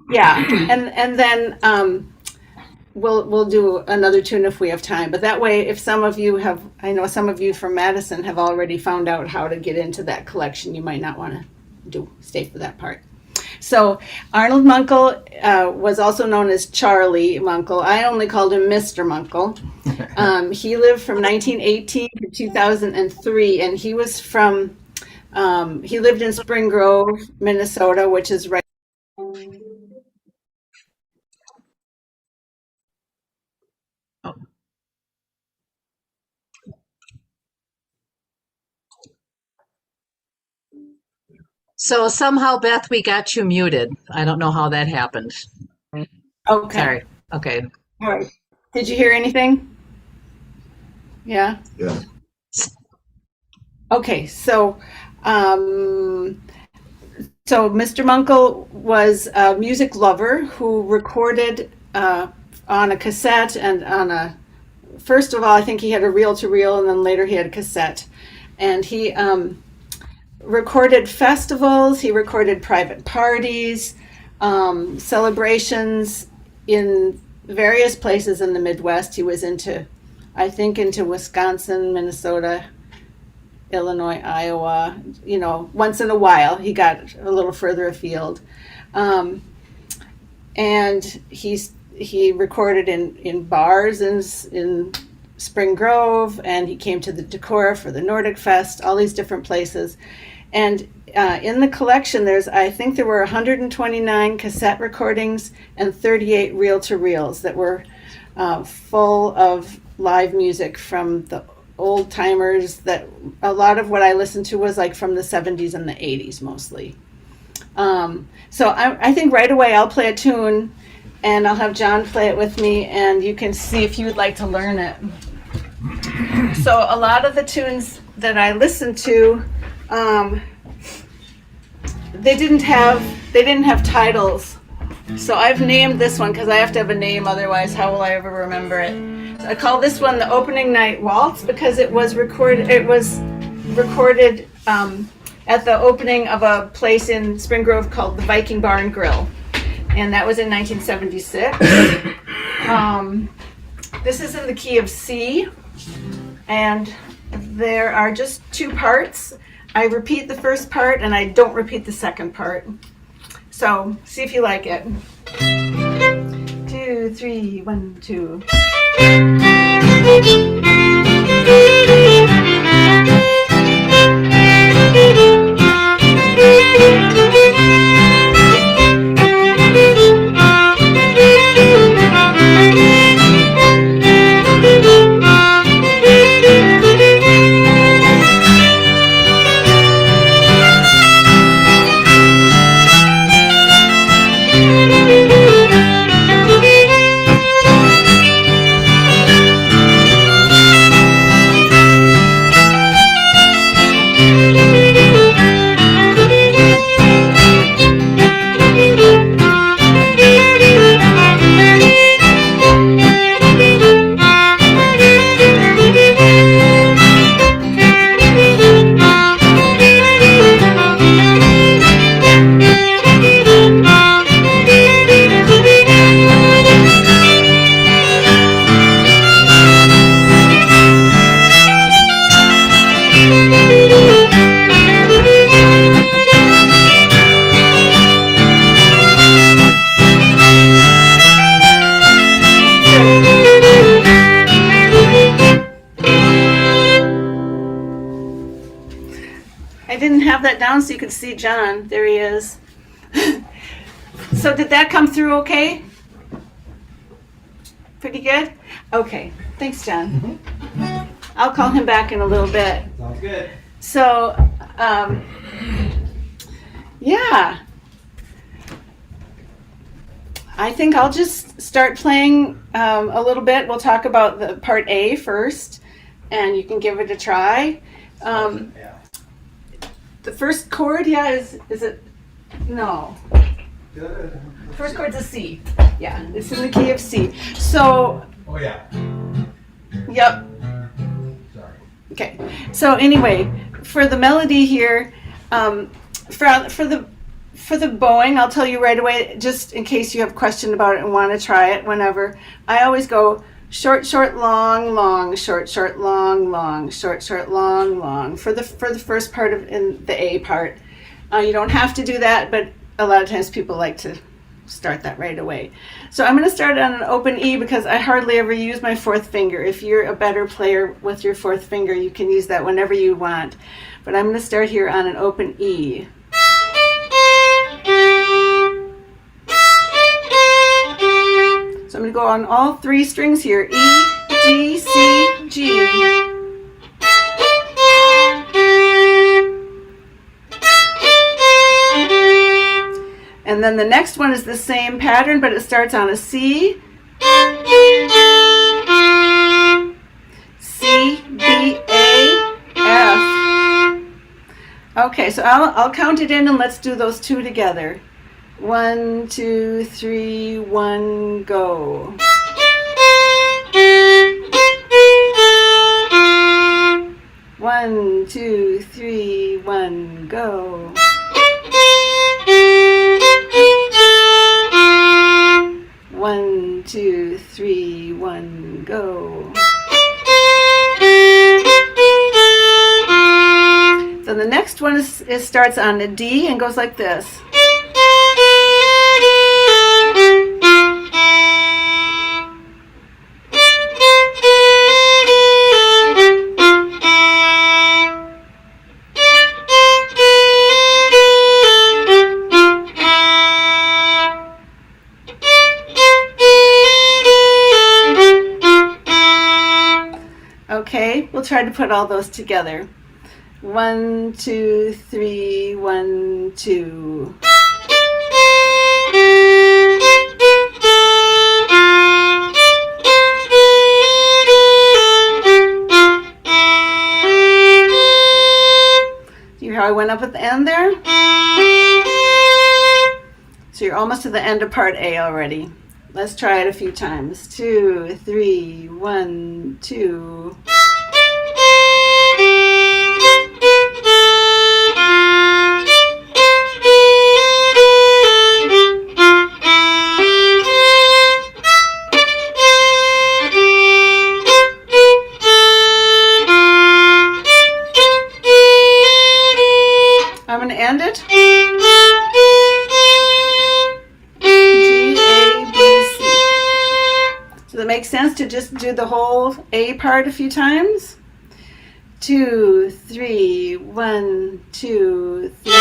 Yeah, and then we'll do another tune if we have time. But that way, if some of you have, I know some of you from Madison have already found out how to get into that collection. You might not want to stay for that part. So Arnold Munkel was also known as Charlie Munkel. I only called him Mr. Munkel. He lived from 1918 to 2003, and he was from he lived in Spring Grove, Minnesota, which is right. So somehow, Beth, we got you muted. I don't know how that happened. Okay. Sorry. Okay. All right. Did you hear anything? Yeah. Yeah. Okay. Um, so Mr. Munkel was a music lover who recorded on a cassette and on a. First of all, I think he had a reel-to-reel, and then later he had a cassette, and he recorded festivals. He recorded private parties, celebrations in various places in the Midwest. He was I think, into Wisconsin, Minnesota, Illinois, Iowa. Once in a while, he got a little further afield, and he recorded in bars in Spring Grove, and he came to the Decorah for the Nordic Fest, all these different places. And in the collection, I think there were 129 cassette recordings and 38 reel-to-reels that were full of live music from the old timers. That a lot of what I listened to was like from the 70s and the 80s mostly. So I think right away I'll play a tune, and I'll have John play it with me, and you can see if you would like to learn it. So a lot of the tunes that I listened to, they didn't have titles. So I've named this one because I have to have a name, otherwise how will I ever remember it? So I call this one the Opening Night Waltz because it was recorded at the opening of a place in Spring Grove called the Viking Bar and Grill, and that was in 1976. This is in the key of C, and there are just two parts. I repeat the first part and I don't repeat the second part. So see if you like it. 2, 3, 1, 2. I didn't have that down so you could see John. There he is. So did that come through okay? Pretty good? Okay. Thanks, John. I'll call him back in a little bit. Sounds good. So, yeah. I think I'll just start playing a little bit. We'll talk about the part A first, and you can give it a try. Yeah. The first chord, yeah, is it? No. First chord's a C. Yeah, it's in the key of C. So, Oh yeah. yep. Sorry. Okay. So anyway, for the melody here, for for the bowing, I'll tell you right away, just in case you have a question about it and want to try it whenever. I always go short, short, long, long, short, short, long, long, short, short, long, long for the first part of in the A part. You don't have to do that, but a lot of times people like to start that right away. So I'm going to start on an open E because I hardly ever use my fourth finger. If you're a better player with your fourth finger, you can use that whenever you want. But I'm going to start here on an open E. So I'm going to go on all three strings here, E, G, C, G. And then the next one is the same pattern, but it starts on a C, C, B, A, F. Okay, so I'll count it in and let's do those two together. 1, 2, 3, 1, go. One, two, three, one, go. One, two, three, one, go. So the next one starts on a D and goes like this. Okay, we'll try to put all those together. 1, 2, 3, 1, 2. See how I went up at the end there? So you're almost to the end of part A already. Let's try it a few times. 2, 3, 1, 2. I'm going to end it. Does it make sense to just do the whole A part a few times? 2, 3, 1, 2, 3.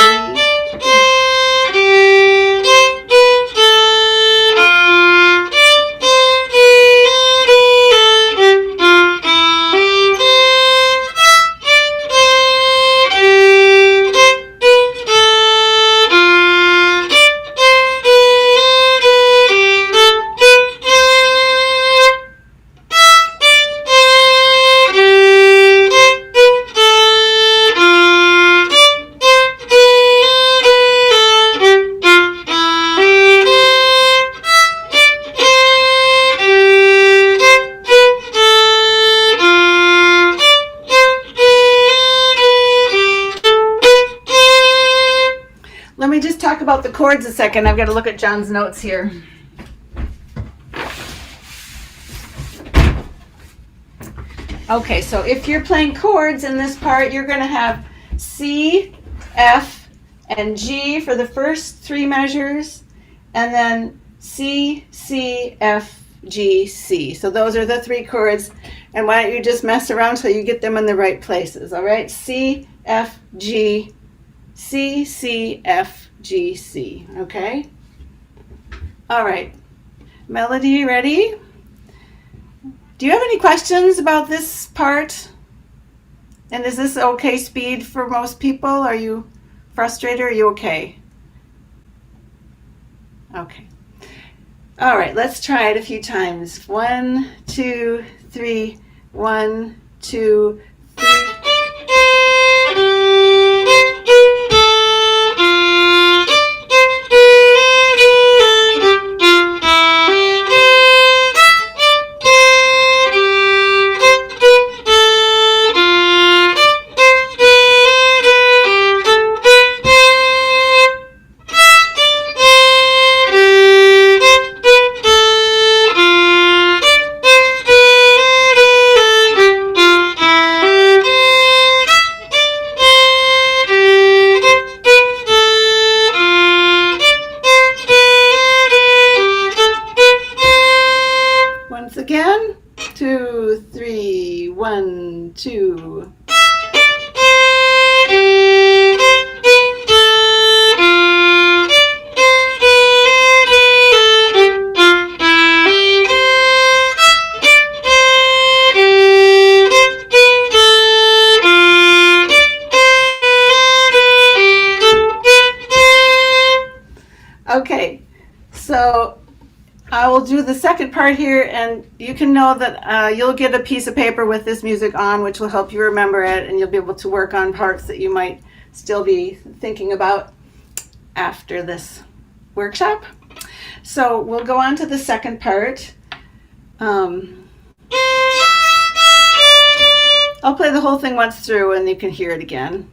Let me just talk about the chords a second. I've got to look at John's notes here. Okay, so if you're playing chords in this part, you're going to have C, F, and G for the first three measures, and then C, C, F, G, C. So those are the three chords, and why don't you just mess around till you get them in the right places, all right? C, F, G, C, C, F, G, C, okay? All right, Melody, you ready? Do you have any questions about this part? And is this okay speed for most people? Are you frustrated or are you okay? Okay. All right, let's try it a few times. 1, 2, 3, 1, 2, 3. we'll do the second part here, and you can know that you'll get a piece of paper with this music on, which will help you remember it, and you'll be able to work on parts that you might still be thinking about after this workshop. So we'll go on to the second part. I'll play the whole thing once through and you can hear it again.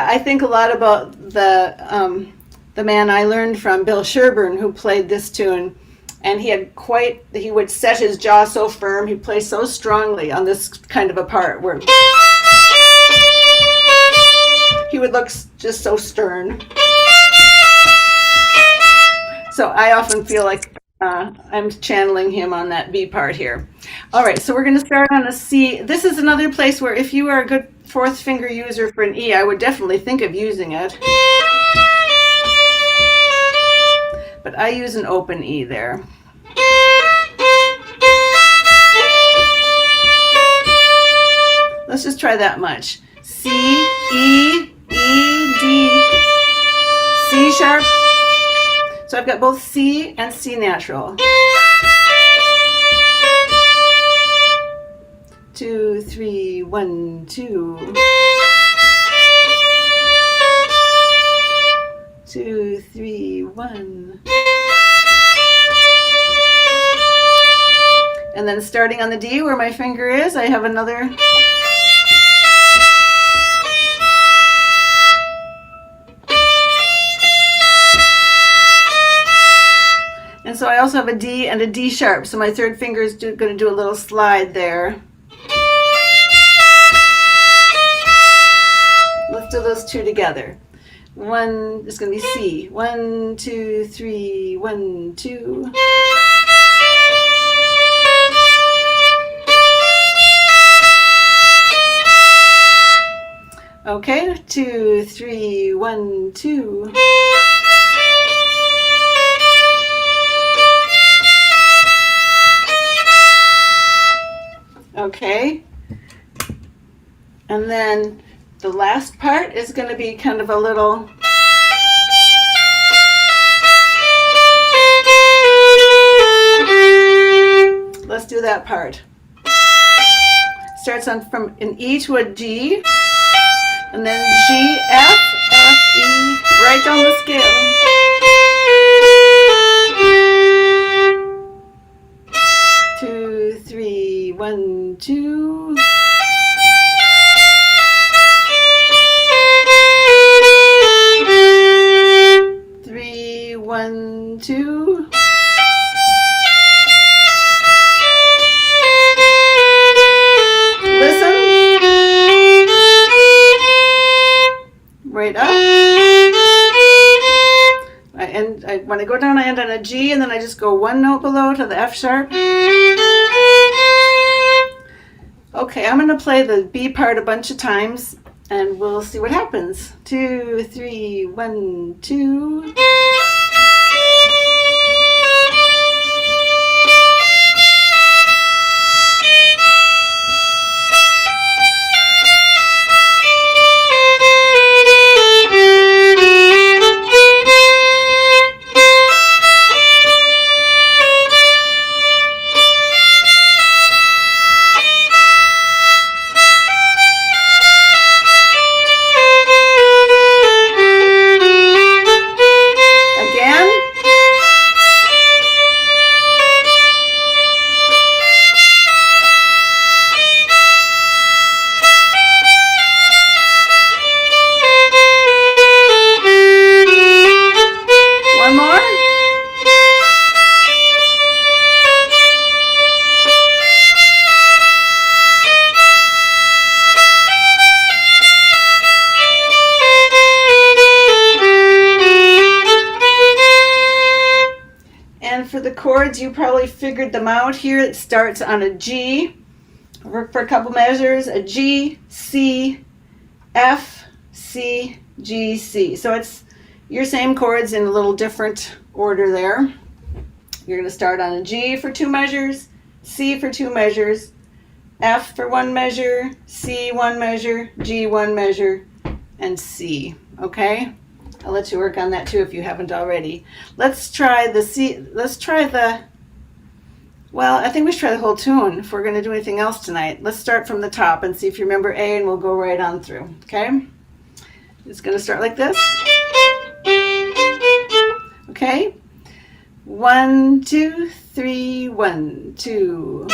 I think a lot about the man I learned from, Bill Sherburne, who played this tune, and he would set his jaw so firm, he'd play so strongly on this kind of a part where he would look just so stern. So I often feel like I'm channeling him on that B part here. All right, so we're going to start on a C. This is another place where if you are a good fourth finger user for an E, I would definitely think of using it. But I use an open E there. Let's just try that much. C, E, E, D, C sharp. So I've got both C and C natural. 2, 3, 1, 2. 2, 3, 1. And then starting on the D where my finger is, I have another. And so I also have a D and a D sharp. So my third finger is going to do a little slide there. Let's do those two together. One is going to be C. 1, 2, 3, 1, 2. Okay, 2, 3, 1, 2. Okay, and then the last part is going to be kind of a little. Let's do that part. Starts on from an E to a G, and then G, F, F, E, right down the scale. Two, 3, 1, 2. Three, 1, 2. Listen. Right up. When I go down, I end on a G, and then I just go one note below to the F sharp. Okay, I'm going to play the B part a bunch of times, and we'll see what happens. 2, 3, 1, 2. For the chords, you probably figured them out here. It starts on a G, work for a couple measures, a G, C, F, C, G, C. So it's your same chords in a little different order there. You're going to start on a G for 2 measures, C for 2 measures, F for 1 measure, C 1 measure, G 1 measure, and C. Okay? I'll let you work on that too if you haven't already. Let's try the C. Let's try the, well, I think we should try the whole tune if we're going to do anything else tonight. Let's start from the top and see if you remember A, and we'll go right on through. Okay? It's going to start like this. Okay? 1, 2, 3, 1, 2.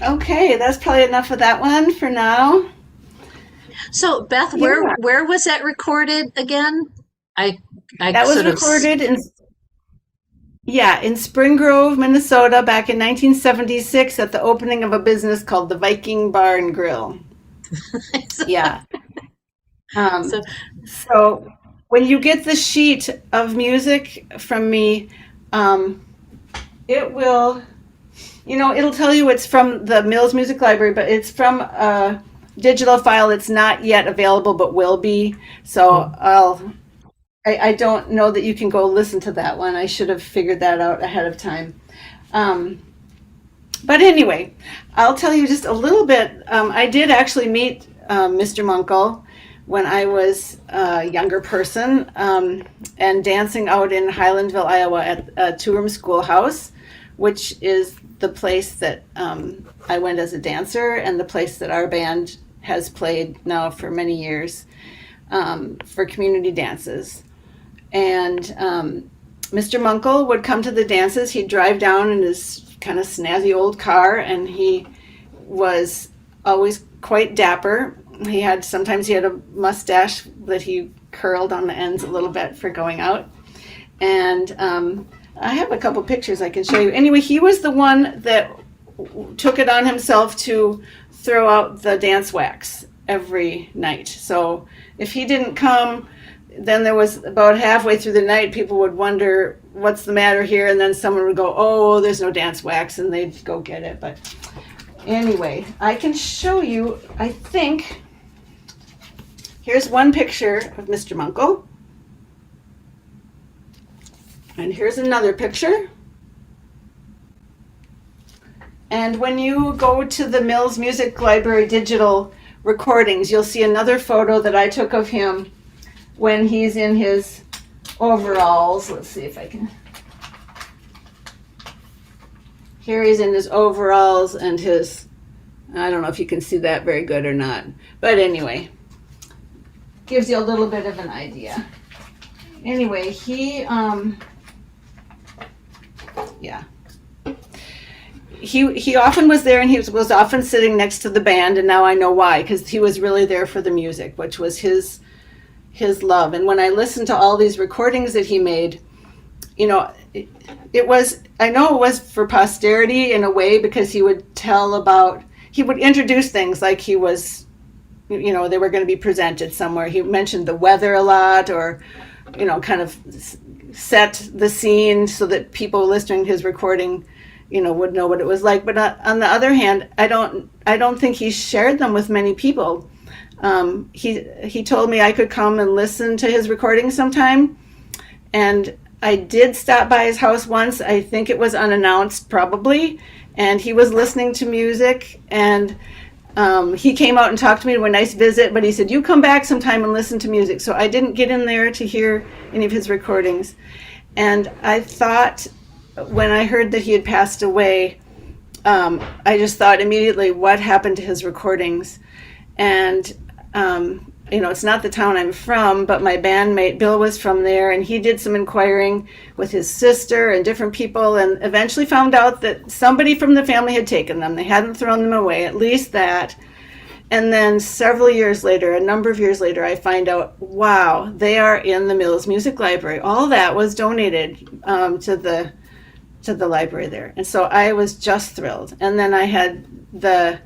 Okay, that's probably enough of that one for now. So Beth, where was that recorded again? I That was sort of recorded in Spring Grove, Minnesota, back in 1976 at the opening of a business called the Viking Bar and Grill. Yeah. So when you get the sheet of music from me, it will, it'll tell you it's from the Mills Music Library, but it's from a digital file that's not yet available but will be. So I don't know that you can go listen to that one. I should have figured that out ahead of time. But anyway, I'll tell you just a little bit. I did actually meet Mr. Munkel when I was a younger person and dancing out in Highlandville, Iowa at a two-room schoolhouse, which is the place that I went as a dancer and the place that our band has played now for many years for community dances. And Mr. Munkel would come to the dances. He'd drive down in his kind of snazzy old car, and he was always quite dapper. Sometimes he had a mustache that he curled on the ends a little bit for going out. And I have a couple pictures I can show you. Anyway, he was the one that took it on himself to throw out the dance wax every night. So if he didn't come, then there was about halfway through the night, people would wonder what's the matter here, and then someone would go, oh, there's no dance wax, and they'd go get it. But anyway, I can show you, I think, here's one picture of Mr. Munkel. And here's another picture. And when you go to the Mills Music Library digital recordings, you'll see another photo that I took of him when he's in his overalls. Let's see if I can. Here he's in his overalls and his, I don't know if you can see that very good or not. But anyway, gives you a little bit of an idea. Anyway, he often was there, and he was often sitting next to the band, and now I know why, because he was really there for the music, which was his love. And when I listened to all these recordings that he made, you know, I know it was for posterity in a way, because he would introduce things like he was, you know, they were going to be presented somewhere. He mentioned the weather a lot, or, you know, kind of set the scene so that people listening to his recording, you know, would know what it was like. But on the other hand, I don't think he shared them with many people. He told me I could come and listen to his recording sometime, and I did stop by his house once. I think it was unannounced, probably, and he was listening to music, and he came out and talked to me. It was a nice visit, but he said, "You come back sometime and listen to music." So I didn't get in there to hear any of his recordings, and I thought, when I heard that he had passed away, I just thought immediately, what happened to his recordings? And you know, it's not the town I'm from, but my bandmate Bill was from there, and he did some inquiring with his sister and different people, and eventually found out that somebody from the family had taken them. They hadn't thrown them away, at least that. And then several years later, a number of years later, I find out, wow, they are in the Mills Music Library. All that was donated to the library there. And so I was just thrilled. And then I had the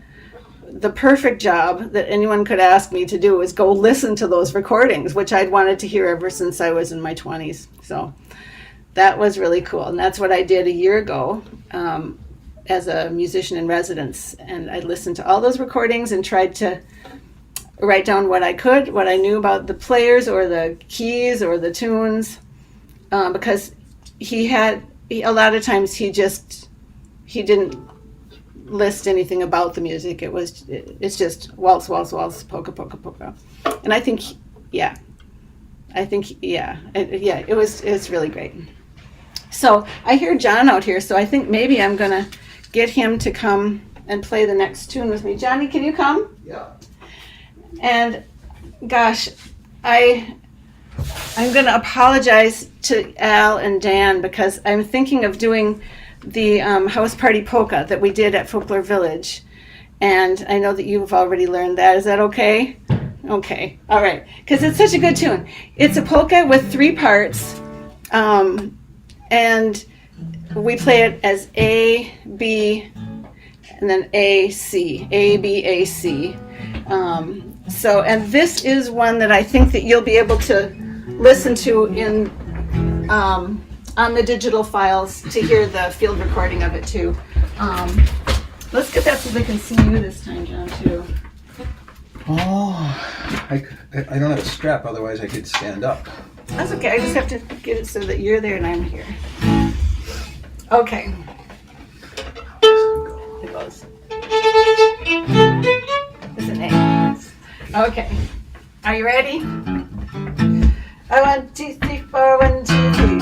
perfect job that anyone could ask me to do, was go listen to those recordings, which I'd wanted to hear ever since I was in my 20s. So that was really cool. And that's what I did a year ago as a musician in residence. And I listened to all those recordings and tried to write down what I could, what I knew about the players or the keys or the tunes, because a lot of times he didn't list anything about the music. It's just waltz, waltz, waltz, polka, polka, polka. And I think, it's really great. So I hear John out here, so I think maybe I'm gonna get him to come and play the next tune with me. Johnny, can you come? Yeah. And gosh, I'm going to apologize to Al and Dan, because I'm thinking of doing the house party polka that we did at Folklore Village. And I know that you've already learned that. Is that okay? Okay. All right. Because it's such a good tune. It's a polka with 3 parts. And we play it as A, B, and then A, C. A, B, A, C. And this is one that I think that you'll be able to listen to in on the digital files to hear the field recording of it too. Let's get that so they can see you this time, John, too. Oh, I don't have a strap, otherwise I could stand up. That's okay. I just have to get it so that you're there and I'm here. Okay. It goes. It's an A. Okay. Are you ready? 1, 2, 3, 4, 1, 2, 3.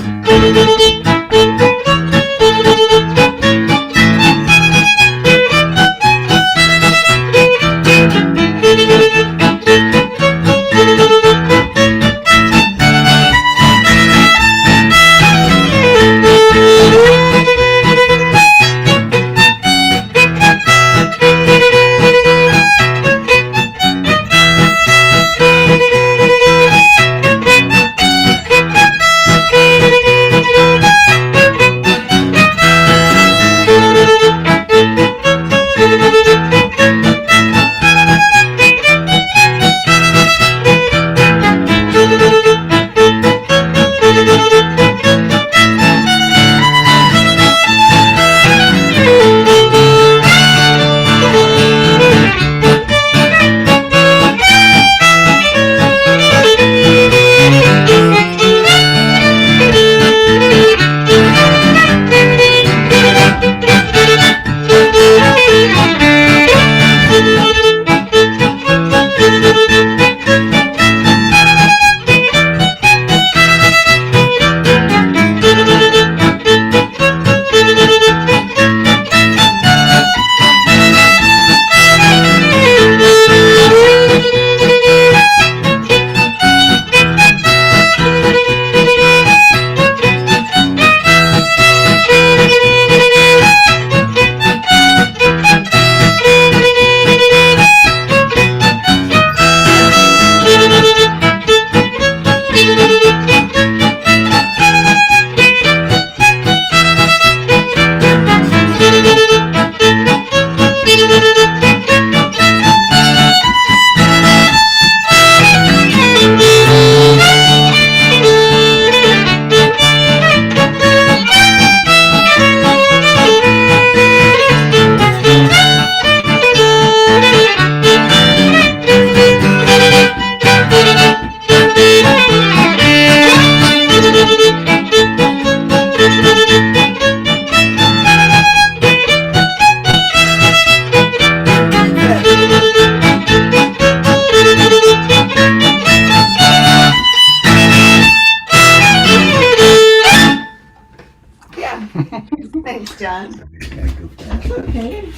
Thanks, John. Yeah, go for that. Okay.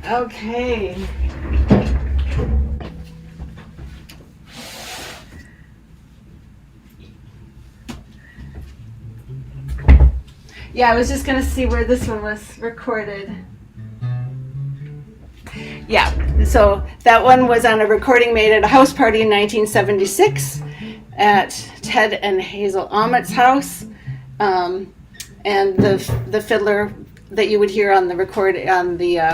Okay. Yeah, I was just gonna see where this one was recorded. Yeah, so that one was on a recording made at a house party in 1976 at Ted and Hazel Ahmet's house. And the fiddler that you would hear on the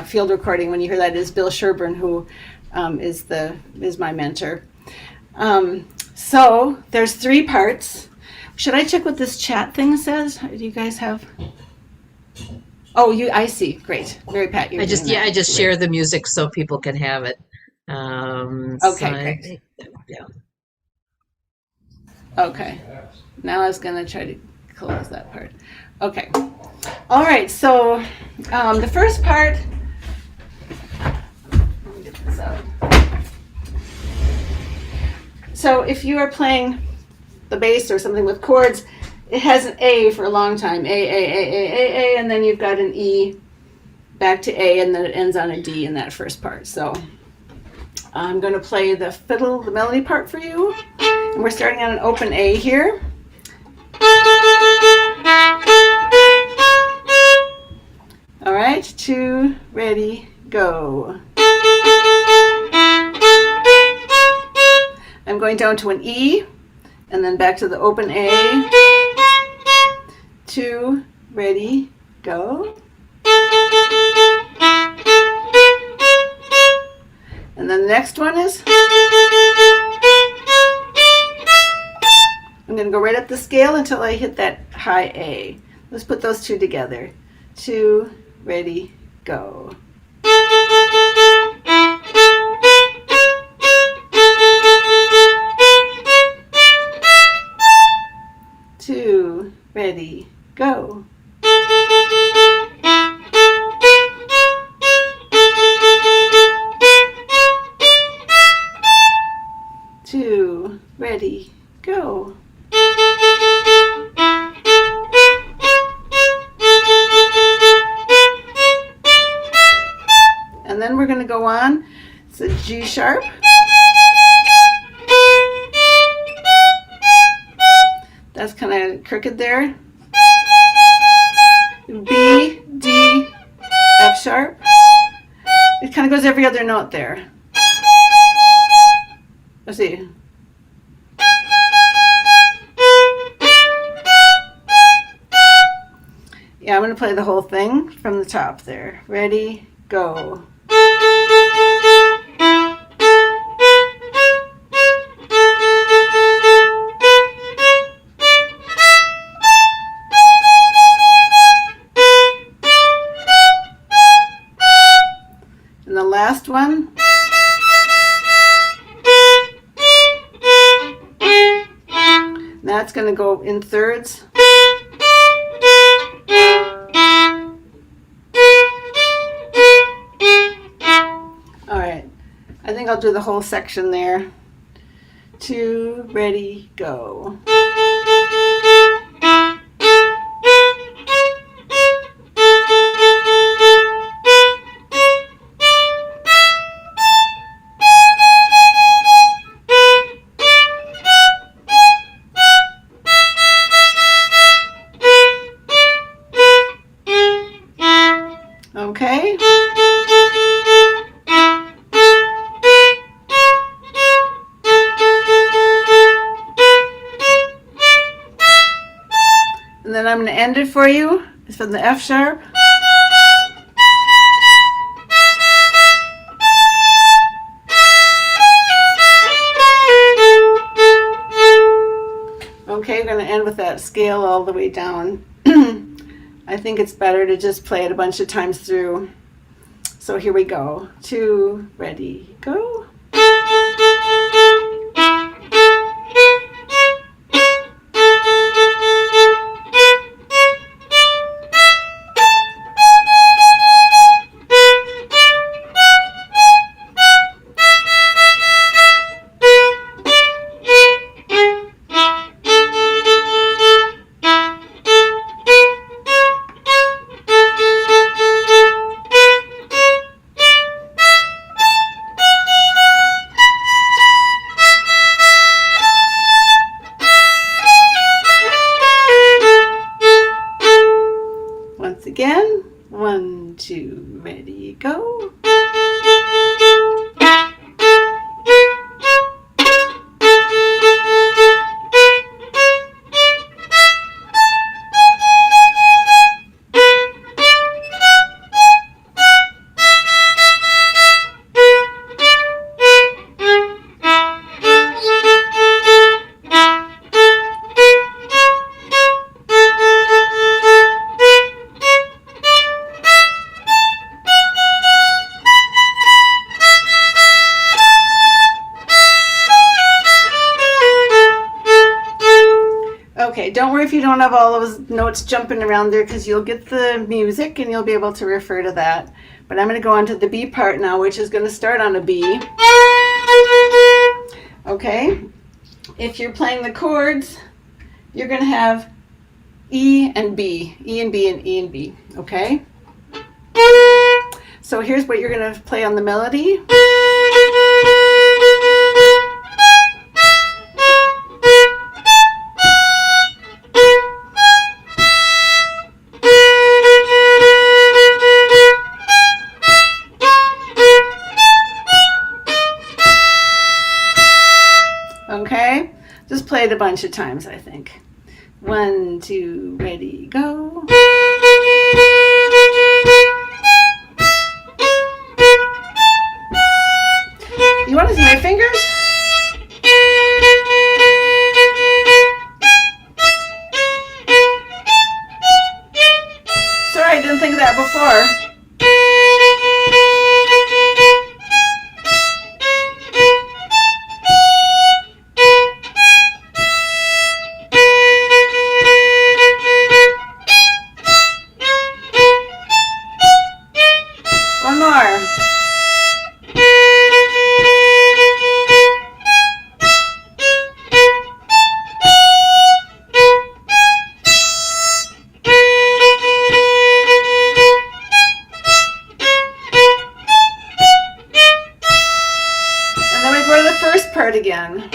field recording when you hear that is Bill Sherburne, who is my mentor. So there's 3 parts. Should I check what this chat thing says? Do you guys have? Oh, I see. Great, Mary Pat. I just share the music so people can have it. Okay, great. Yeah. Okay. Now I was gonna try to close that part. Okay. All right. So the first part. Let me get this out. So if you are playing the bass or something with chords, it has an A for a long time. A, and then you've got an E back to A, and then it ends on a D in that first part. So I'm going to play the melody part for you. And we're starting on an open A here. All right, 2, ready, go. I'm going down to an E, and then back to the open A. 2, ready, go. And then the next one is, I'm going to go right up the scale until I hit that high A. Let's put those 2 together. 2, ready, go. Two, ready, go. Two, ready, go. And then we're going to go on. It's a G sharp. That's kind of crooked there. B, D, F sharp. It kind of goes every other note there. Let's see. Yeah, I'm going to play the whole thing from the top there. Ready, go. And the last one. That's going to go in thirds. All right, I think I'll do the whole section there. Two, ready, go. Okay. And then I'm going to end it for you. It's from the F sharp. Okay, we're going to end with that scale all the way down. I think it's better to just play it a bunch of times through. So here we go. Two, ready, go. again. 1, 2, ready, go. Okay, don't worry if you don't have all those notes jumping around there because you'll get the music and you'll be able to refer to that. But I'm going to go on to the B part now, which is going to start on a B. Okay, if you're playing the chords, you're going to have E and B, E and B and E and B, okay? So here's what you're going to play on the melody. Okay, just play it a bunch of times, I think. 1, 2, ready, go. You want to see my fingers? Sorry, I didn't think of that before. One more. And then we go to the first part again.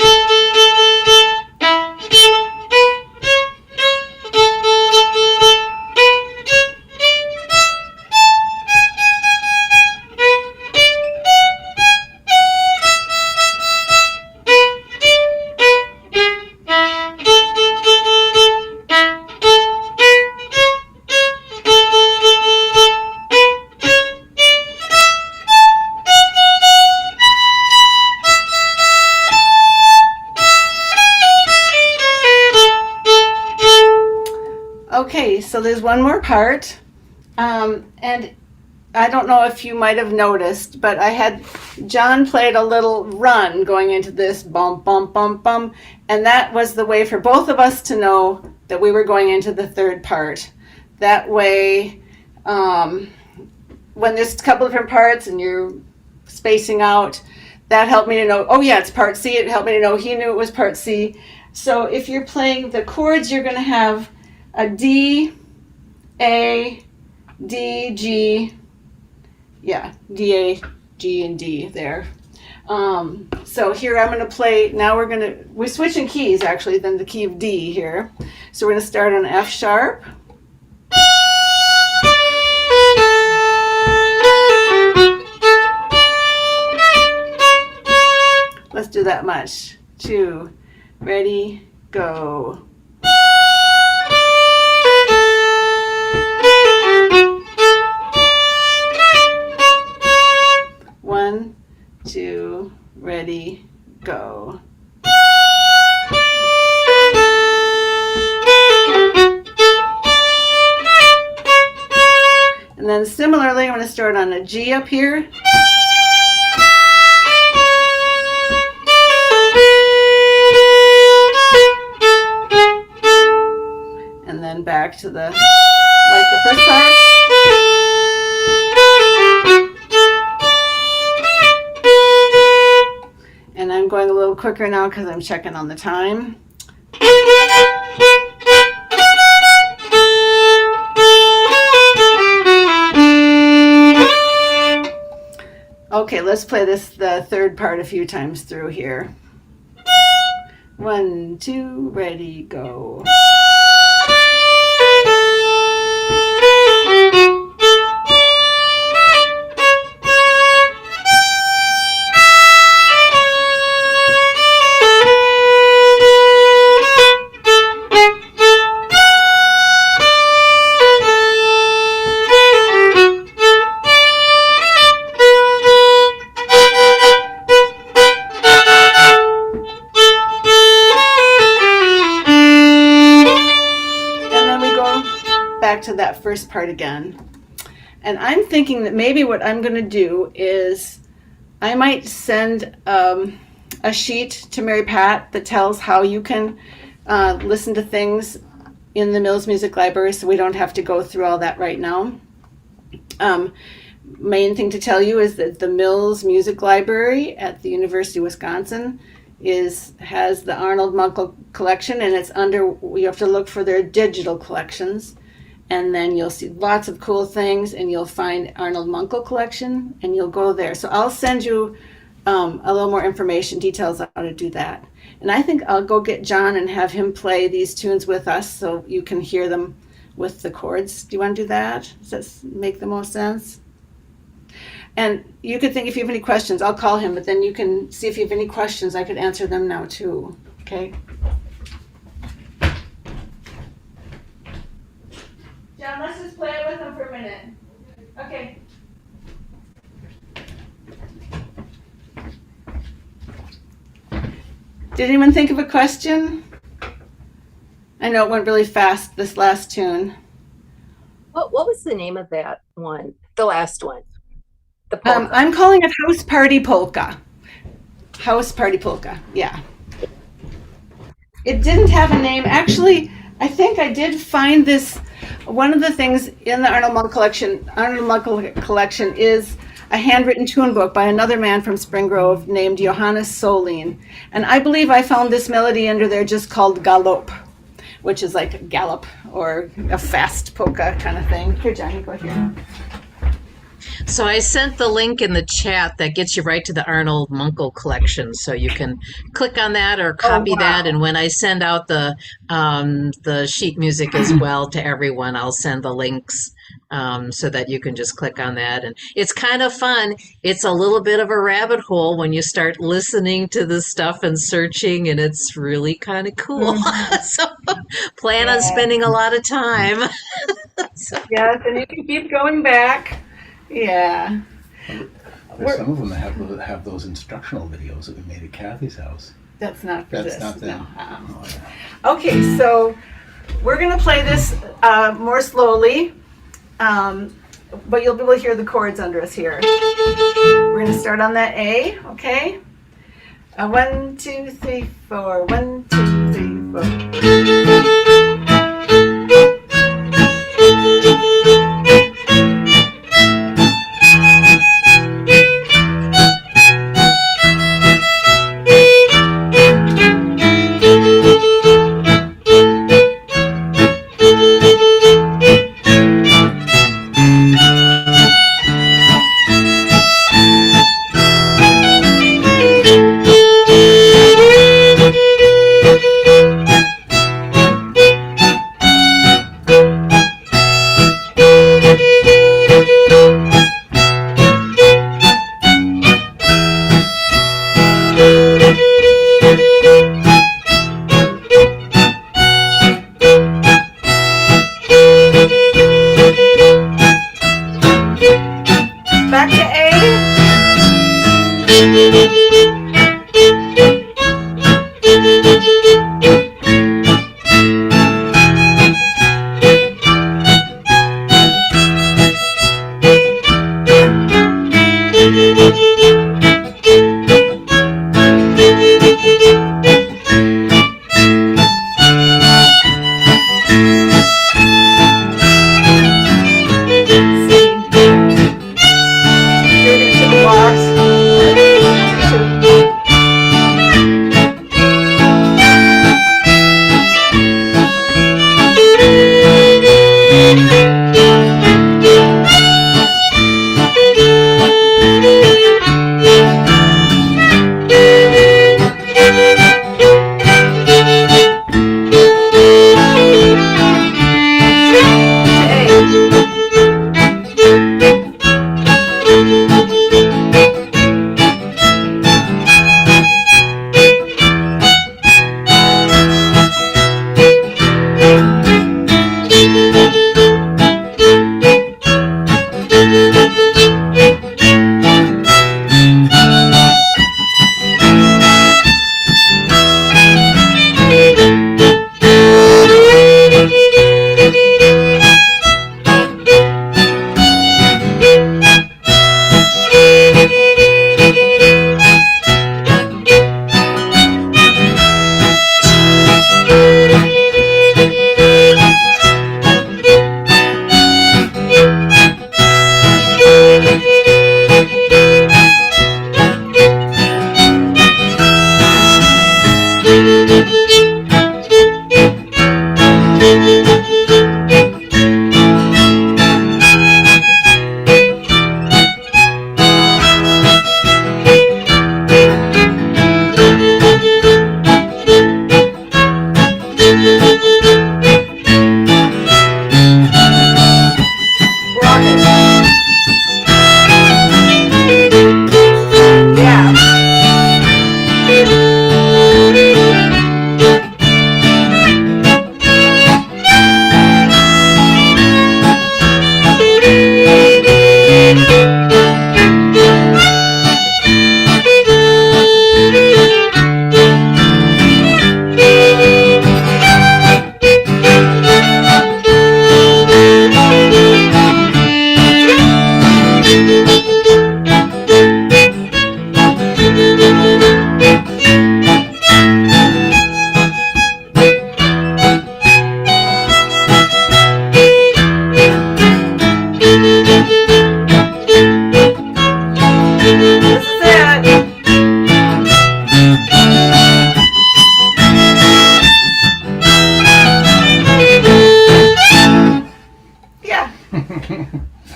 Okay, so there's one more part, and I don't know if you might have noticed, but I had John played a little run going into this bump, bump, bump, bump, and that was the way for both of us to know that we were going into the third part. That way, when there's a couple different parts and you're spacing out, that helped me to know, oh yeah, it's part C. It helped me to know he knew it was part C. So if you're playing the chords, you're going to have a D, A, D, G, yeah, D, A, G, and D there. So here I'm going to play, now we're switching keys actually, then the key of D here. So we're going to start on F sharp. Let's do that much. 2, ready, go. One, 2, ready, go. And then similarly, I'm going to start on a G up here. And then back to the, like the first part. And I'm going a little quicker now because I'm checking on the time. Okay, let's play the third part a few times through here. 1, 2, ready, go. to that first part again. And I'm thinking that maybe what I'm going to do is I might send a sheet to Mary Pat that tells how you can listen to things in the Mills Music Library, so we don't have to go through all that right now. Main thing to tell you is that the Mills Music Library at the University of Wisconsin has the Arnold Munkel collection, and it's under, you have to look for their digital collections, and then you'll see lots of cool things, and you'll find Arnold Munkel collection, and you'll go there. So I'll send you a little more information, details on how to do that. And I think I'll go get John and have him play these tunes with us so you can hear them with the chords. Do you want to do that? Does that make the most sense? And you could think, if you have any questions, I'll call him, but then you can see if you have any questions. I could answer them now too. Okay? John, let's just play it with him for a minute. Okay. Did anyone think of a question? I know it went really fast, this last tune. What was the name of that one? The last one? The polka. I'm calling it House Party Polka. House Party Polka, yeah. It didn't have a name. Actually, I think I did find this. One of the things in the Arnold Munkel collection is a handwritten tune book by another man from Spring Grove named Johannes Solin. And I believe I found this melody under there just called Galop, which is like a gallop or a fast polka kind of thing. Here, Johnny, go here. So I sent the link in the chat that gets you right to the Arnold Munkel collection, so you can click on that or copy that. And when I send out the sheet music as well to everyone, I'll send the links so that you can just click on that. And it's kind of fun. It's a little bit of a rabbit hole when you start listening to this stuff and searching, and it's really kind of cool. So plan on spending a lot of time. Yes, and you can keep going back. Yeah. There's some of them that have those instructional videos that we made at Kathy's house. That's not for this. That's not them. No. Oh, yeah. Okay, so we're going to play this more slowly, but you'll be able to hear the chords under us here. We're going to start on that A, okay? 1, 2, 3, 4. 1, 2, 3, 4.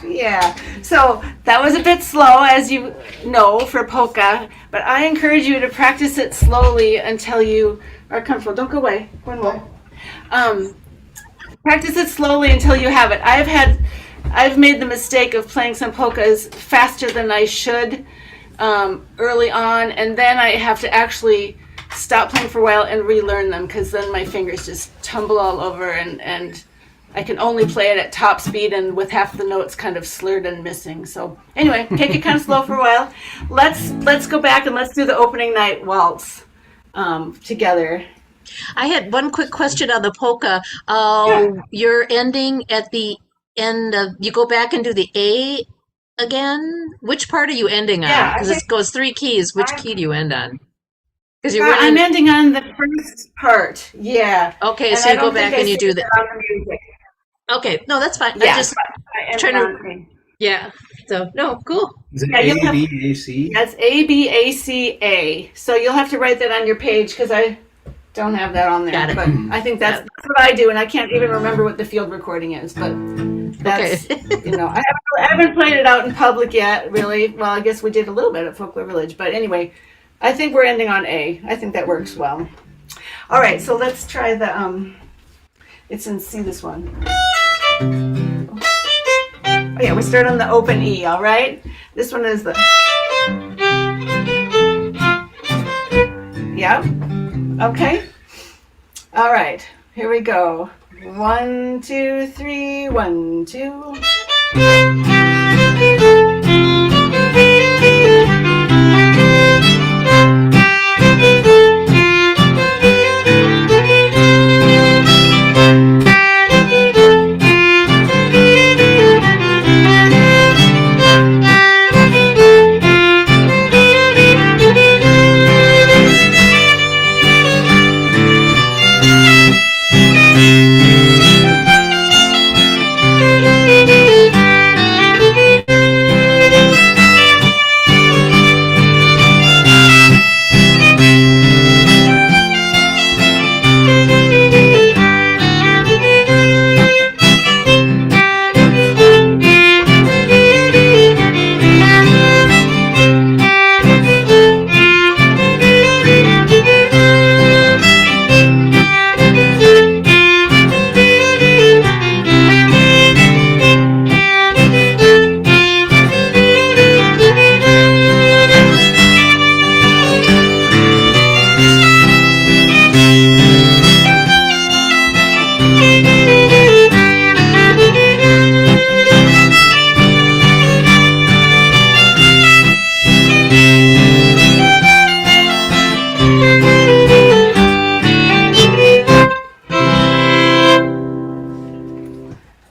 Yeah, so that was a bit slow, as you know, for polka, but I encourage you to practice it slowly until you are comfortable. Don't go away. One more. Practice it slowly until you have it. I've made the mistake of playing some polkas faster than I should early on, and then I have to actually stop playing for a while and relearn them, because then my fingers just tumble all over, and I can only play it at top speed and with half the notes kind of slurred and missing. So anyway, take it kind of slow for a while. Let's go back and let's do the opening night waltz together. I had one quick question on the polka. You're ending at the end of, you go back and do the A again? Which part are you ending on? Yeah, Because it goes 3 keys. Which key do you end on? Because you're I'm ending on the first part. Yeah. Okay, And so I you go don't back think and I you do sing the. it on the music. Okay, no, that's fine. Yeah, I just I end trying on to. the- Yeah. So no, cool. Is it Yeah, you'll have- ABAC? That's ABACA. So you'll have to write that on your page, because I don't have that on there. Got it. But I think that's what I do, and I can't even remember what the field recording is. But that's, Okay. I haven't played it out in public yet, really. Well, I guess we did a little bit at Folklore Village. But anyway, I think we're ending on A. I think that works well. All right, so let's try the, it's in C, this one. Oh yeah, we start on the open E, all right? This one is the... Yep. Okay. All right, here we go. 1, 2, 3, 1, 2.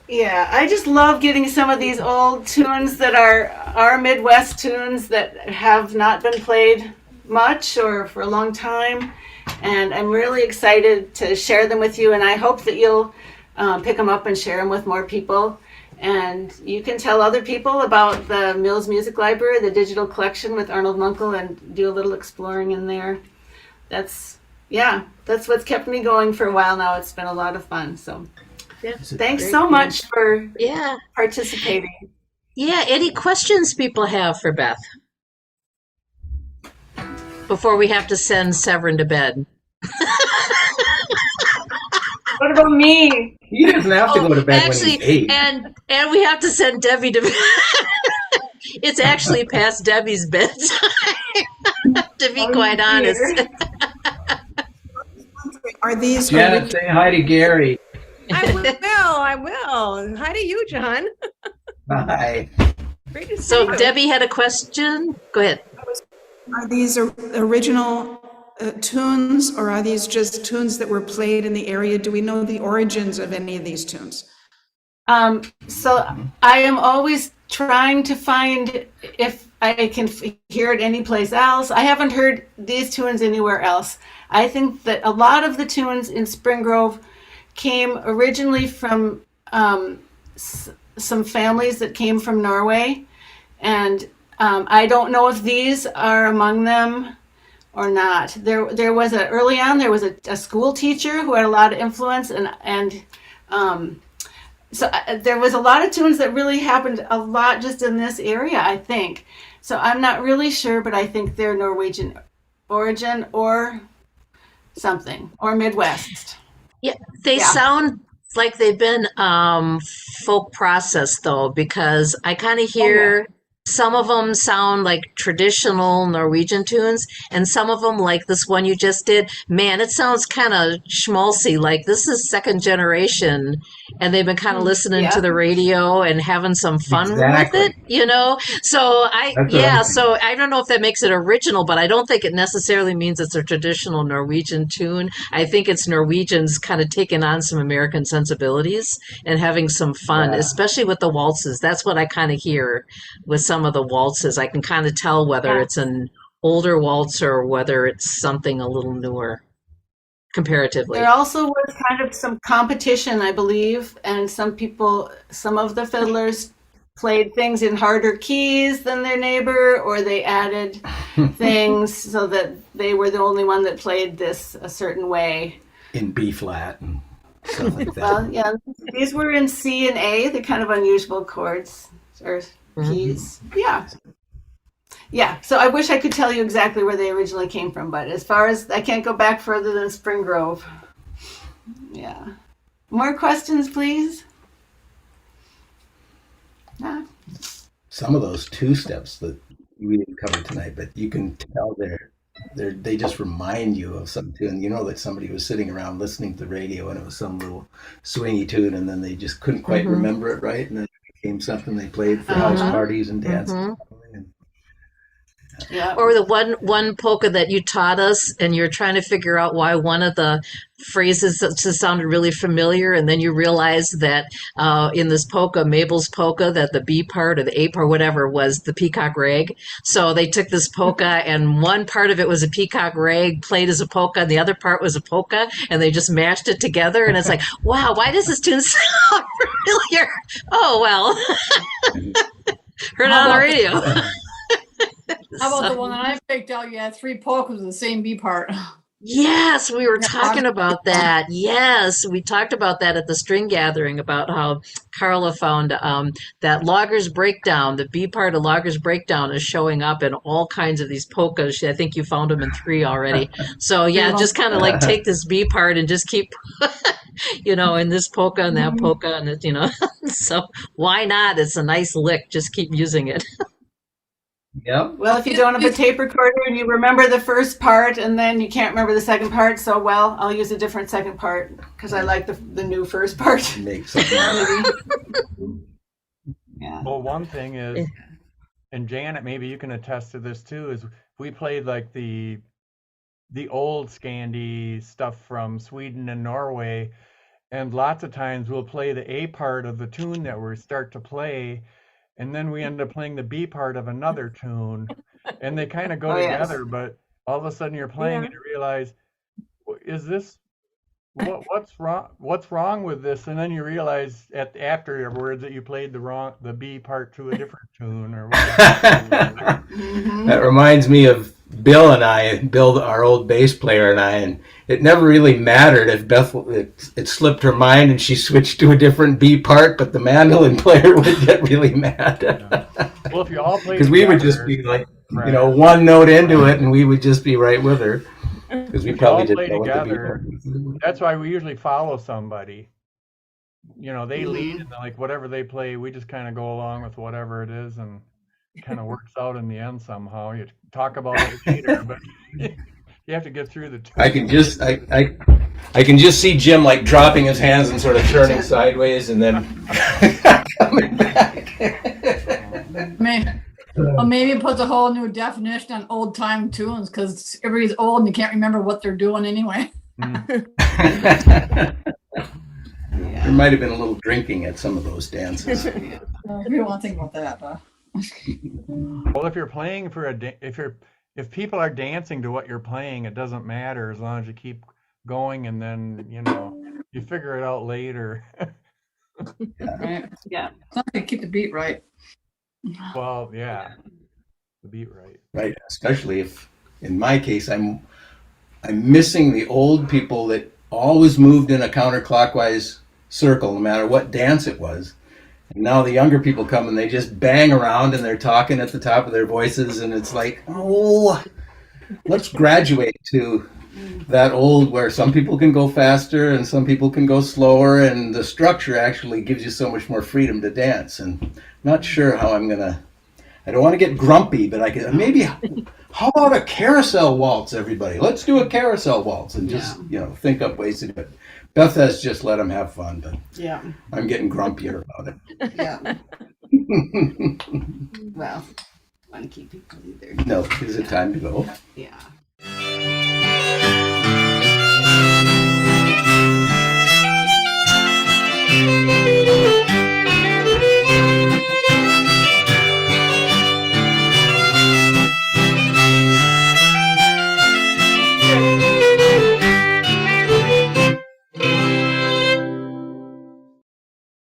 Yeah, I just love getting some of these old tunes that are our Midwest tunes that have not been played much or for a long time. And I'm really excited to share them with you. And I hope that you'll pick them up and share them with more people. And you can tell other people about the Mills Music Library, the digital collection with Arnold Munkel, and do a little exploring in there. That's what's kept me going for a while now. It's been a lot of fun. So thanks so much for participating. Yeah, any questions people have for Beth before we have to send Severin to bed? What about me? He doesn't have to go to bed Actually, when he's 8. and we have to send Debbie to bed. It's actually past Debbie's bedtime, to be quite honest. Are these Janet, say hi to Gary. I will. Hi to you, John. Hi. Great to see So you. Debbie had a question. Go ahead. Are these original tunes, or are these just tunes that were played in the area? Do we know the origins of any of these tunes? So I am always trying to find if I can hear it anyplace else. I haven't heard these tunes anywhere else. I think that a lot of the tunes in Spring Grove came originally from some families that came from Norway. And I don't know if these are among them or not. There was a school teacher who had a lot of influence, and So there was a lot of tunes that really happened a lot just in this area, I think. So I'm not really sure, but I think they're Norwegian origin or something, or Midwest. Yeah, they Yeah. sound like they've been folk processed though, because I kind of hear some of them sound like traditional Norwegian tunes, and some of them, like this one you just did, man, it sounds kind of schmaltzy. Like this is second generation, and they've been kind of listening to the radio and having some fun Exactly. with it, you know? So That's what I'm so I don't know if that makes it original, but I don't think it necessarily means it's a traditional Norwegian tune. I think it's Norwegians kind of taking on some American sensibilities and having some fun, Yeah. especially with the waltzes. That's what I kind of hear with some of the waltzes. I can kind of tell whether it's an older waltz or whether it's something a little newer comparatively. There also was kind of some competition, I believe, and some of the fiddlers played things in harder keys than their neighbor, or they added things so that they were the only one that played this a certain way. In B flat and stuff like that. Well, yeah, these were in C and A, the kind of unusual chords or keys. Yeah. So I wish I could tell you exactly where they originally came from, but as far as I can't go back further than Spring Grove. Yeah. More questions, please? Nah. Some of those two steps that we didn't cover tonight, but you can tell they just remind you of some tune. You know that somebody was sitting around listening to the radio and it was some little swingy tune, and then they just couldn't quite remember it right, and then it became something they played for house parties and dances. Yeah. Or the one polka that you taught us, and you're trying to figure out why one of the phrases that just sounded really familiar, and then you realize that in this polka, Mabel's polka, that the B part or the A part, whatever, was the peacock rag. So they took this polka, and one part of it was a peacock rag played as a polka, and the other part was a polka, and they just mashed it together, and it's like, wow, why does this tune sound familiar? Oh, well, heard it on the radio. How about the one that I picked out? You had 3 polkas with the same B part. Yes, we were talking about that. Yes, we talked about that at the string gathering, about how Carla found that Logger's Breakdown, the B part of Logger's Breakdown, is showing up in all kinds of these polkas. I think you found them in 3 already. So yeah, just kind of like take this B part and just keep, in this polka and that polka, and it, so why not? It's a nice lick. Just keep using it. Yep. Well, if you don't have a tape recorder and you remember the first part and then you can't remember the second part, so well, I'll use a different second part because I like the new first part. Make something Yeah. Well, one thing is, and Janet, maybe you can attest to this too, is we played like the old Scandi stuff from Sweden and Norway, and lots of times we'll play the A part of the tune that we start to play, and then we end up playing the B part of another tune, and they kind of go together. Yes. But all of a sudden you're playing and you realize, is this what's wrong? What's wrong with this? And then you realize afterwards that you played the B part to a different tune or whatever. That reminds me of Bill, our old bass player, and it never really mattered if Beth it slipped her mind and she switched to a different B part, but the mandolin player would get really mad. Well, if you all played because we would just be like, right, one note into it, and we would just be right with her because we if you all probably play didn't know what the B together, part was. that's why we usually follow somebody. They lead, and like whatever they play, we just kind of go along with whatever it is, and it kind of works out in the end somehow. You talk about it later, but you have to get through the. I can just see Jim like dropping his hands and sort of turning sideways and then coming back. Maybe it puts a whole new definition on old time tunes because everybody's old and you can't remember what they're doing anyway. There might have been a little drinking at some of those dances. We don't want to think about that. Well, if you're playing if people are dancing to what you're playing, it doesn't matter as long as you keep going, and then you figure it out later. Right? Yeah. As long as you keep the beat right. Well, yeah, the beat right. Right, especially if, in my case, I'm missing the old people that always moved in a counterclockwise circle, no matter what dance it was. And now the younger people come and they just bang around and they're talking at the top of their voices, and it's like, oh, let's graduate to that old where some people can go faster and some people can go slower, and the structure actually gives you so much more freedom to dance. And I'm not sure how I don't want to get grumpy, but I can maybe, how about a carousel waltz, everybody? Let's do a carousel waltz and just, think up ways to do it. Beth has just let them have fun, but Yeah. I'm getting grumpier about it. Yeah. Well, want to keep people either. No, is it time to go? Yeah.